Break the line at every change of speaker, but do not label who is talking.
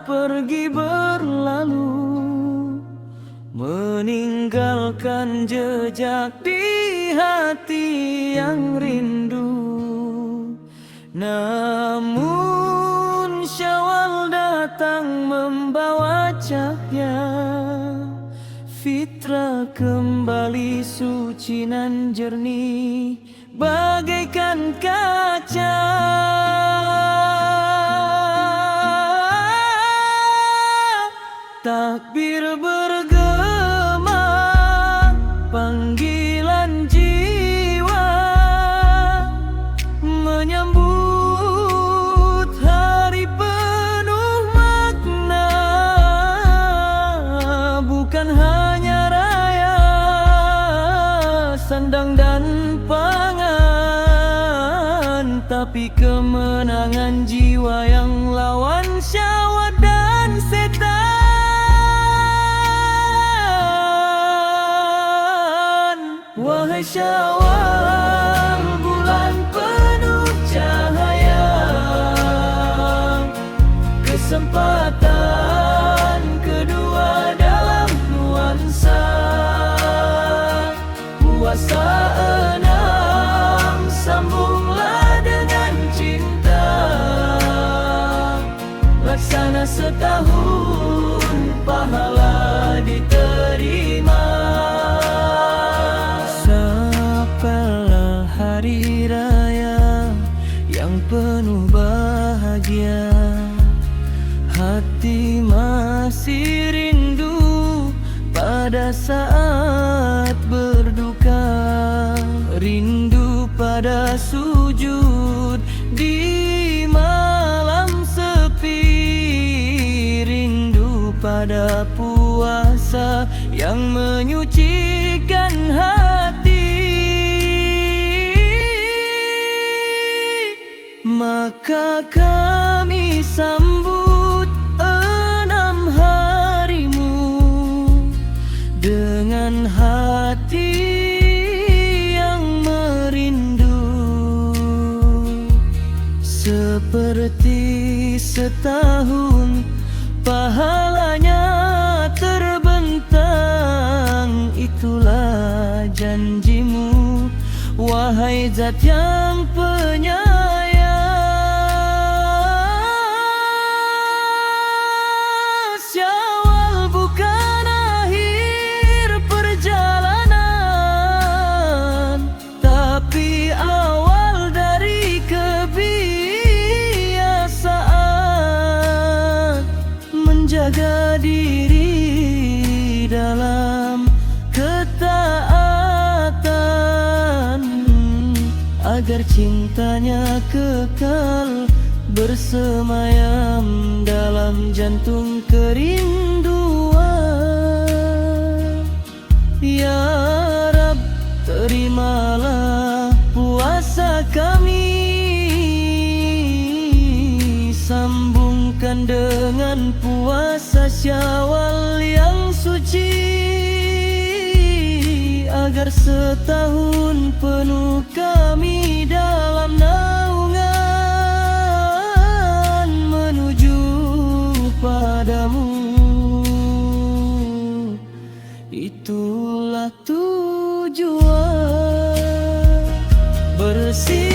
pergi berlalu, meninggalkan jejak di hati yang rindu. Namun Syawal datang membawa cahaya, fitrah kembali suci nan jernih bagaikan kaca. Takbir bergema, panggilan jiwa menyambut hari penuh makna. Bukan hanya raya, sandang dan pangan, tapi kemenangan jiwa yang lawan syahwat dan setan. Wahai Syawal, bulan penuh cahaya, kesempatan kedua dalam nuansa. Puasa 6 sambunglah dengan cinta, laksana setahun pahala diterima. Sapalah hari raya yang penuh bahagia, hati masih rindu pada saat berduka, rindu pada sujud di malam sepi, rindu pada puasa yang menyucikan hati. Maka kami sambut 6 harimu dengan hati yang merindu, seperti setahun pahalanya terbentang. Itulah janjimu, wahai Zat yang penyayang. Syawal bukan akhir perjalanan, tapi awal dari kebiasaan menjaga diri dalam ketaatan, agar cintanya kekal bersemayam dalam jantung kerinduan. Ya Rab, terimalah puasa kami, sambungkan dengan puasa Syawal yang suci, agar setahun penuh kami dalam naungan menuju padamu. Itulah tujuan bersih